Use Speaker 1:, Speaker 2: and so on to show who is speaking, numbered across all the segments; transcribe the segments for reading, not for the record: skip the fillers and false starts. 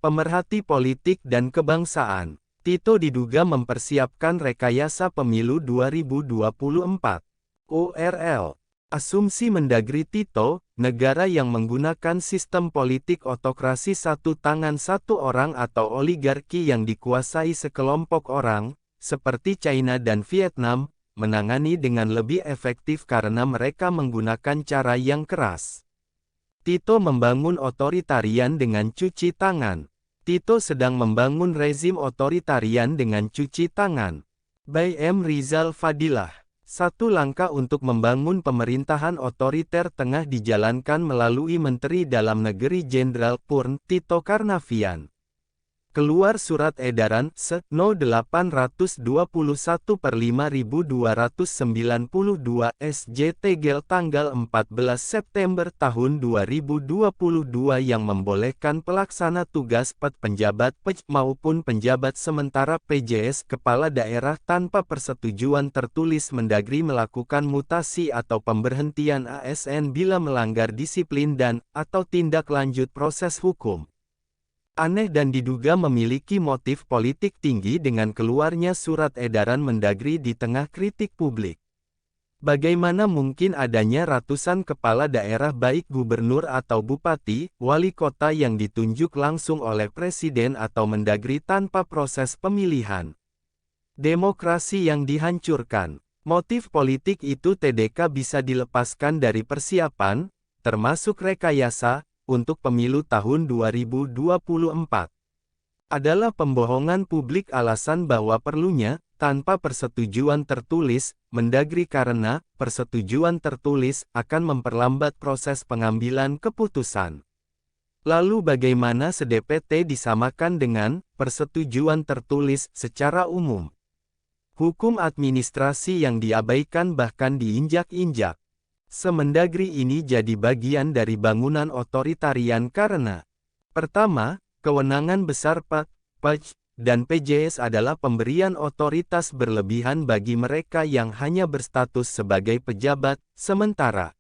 Speaker 1: Pemerhati politik dan kebangsaan. Tito diduga mempersiapkan rekayasa pemilu 2024. ORL. Asumsi Mendagri Tito, negara yang menggunakan sistem politik otokrasi satu tangan satu orang atau oligarki yang dikuasai sekelompok orang, seperti China dan Vietnam, menangani dengan lebih efektif karena mereka menggunakan cara yang keras. Tito membangun otoritarian dengan cuci tangan. Tito sedang membangun rezim otoritarian dengan cuci tangan. By M. Rizal Fadilah. Satu langkah untuk membangun pemerintahan otoriter tengah dijalankan melalui Menteri Dalam Negeri Jenderal Purn Tito Karnavian. Keluar Surat Edaran No. 821/5292 SJ Tegel tanggal 14 September tahun 2022 yang membolehkan pelaksana tugas penjabat PJ maupun penjabat sementara PJS kepala daerah tanpa persetujuan tertulis Mendagri melakukan mutasi atau pemberhentian ASN bila melanggar disiplin dan/atau tindak lanjut proses hukum. Aneh dan diduga memiliki motif politik tinggi dengan keluarnya surat edaran Mendagri di tengah kritik publik. Bagaimana mungkin adanya ratusan kepala daerah baik gubernur atau bupati, wali kota yang ditunjuk langsung oleh presiden atau Mendagri tanpa proses pemilihan? Demokrasi yang dihancurkan. Motif politik itu TDK bisa dilepaskan dari persiapan, termasuk rekayasa, untuk pemilu tahun 2024. Adalah pembohongan publik alasan bahwa perlunya, tanpa persetujuan tertulis, Mendagri karena, persetujuan tertulis, akan memperlambat proses pengambilan keputusan. Lalu bagaimana se-DPT disamakan dengan, persetujuan tertulis, secara umum? Hukum administrasi yang diabaikan bahkan diinjak-injak. Semendagri ini jadi bagian dari bangunan otoritarian karena pertama, kewenangan besar PJ dan PJS adalah pemberian otoritas berlebihan bagi mereka yang hanya berstatus sebagai pejabat, sementara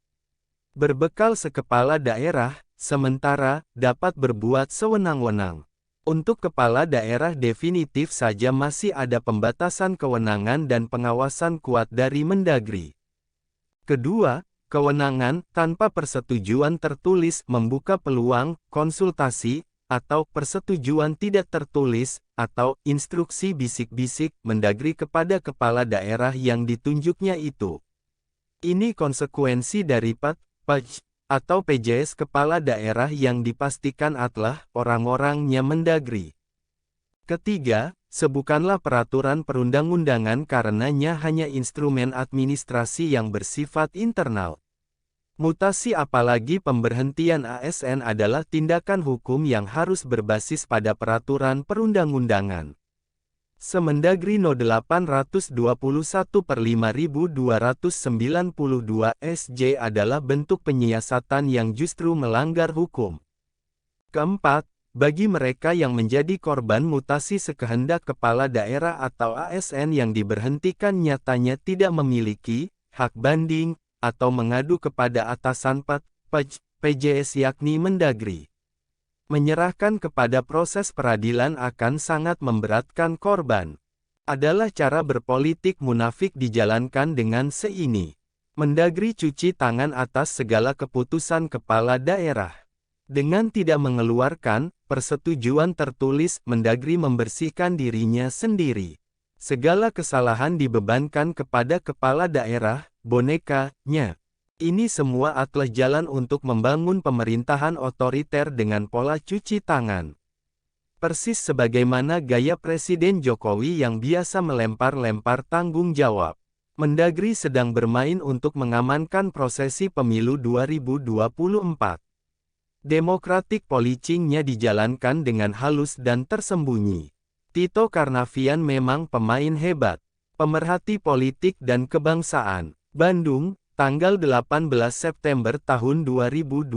Speaker 1: berbekal sekepala daerah, sementara dapat berbuat sewenang-wenang. Untuk kepala daerah definitif saja masih ada pembatasan kewenangan dan pengawasan kuat dari Mendagri. Kedua, kewenangan tanpa persetujuan tertulis membuka peluang konsultasi atau persetujuan tidak tertulis atau instruksi bisik-bisik Mendagri kepada kepala daerah yang ditunjuknya itu. Ini konsekuensi dari PJ atau PJS kepala daerah yang dipastikan adalah orang-orangnya Mendagri. Ketiga, bukanlah peraturan perundang-undangan karenanya hanya instrumen administrasi yang bersifat internal. Mutasi apalagi pemberhentian ASN adalah tindakan hukum yang harus berbasis pada peraturan perundang-undangan. Semendagri No. 821/5292 SJ adalah bentuk penyiasatan yang justru melanggar hukum. Keempat, bagi mereka yang menjadi korban mutasi sekehendak kepala daerah atau ASN yang diberhentikan nyatanya tidak memiliki hak banding atau mengadu kepada atasan PJS yakni Mendagri. Menyerahkan kepada proses peradilan akan sangat memberatkan korban. Adalah cara berpolitik munafik dijalankan dengan seini. Mendagri cuci tangan atas segala keputusan kepala daerah. Dengan tidak mengeluarkan persetujuan tertulis, Mendagri membersihkan dirinya sendiri. Segala kesalahan dibebankan kepada kepala daerah, bonekanya. Ini semua adalah jalan untuk membangun pemerintahan otoriter dengan pola cuci tangan. Persis sebagaimana gaya Presiden Jokowi yang biasa melempar-lempar tanggung jawab. Mendagri sedang bermain untuk mengamankan prosesi pemilu 2024. Demokratik policingnya dijalankan dengan halus dan tersembunyi. Tito Karnavian memang pemain hebat. Pemerhati politik dan kebangsaan. Bandung, tanggal 18 September tahun 2022.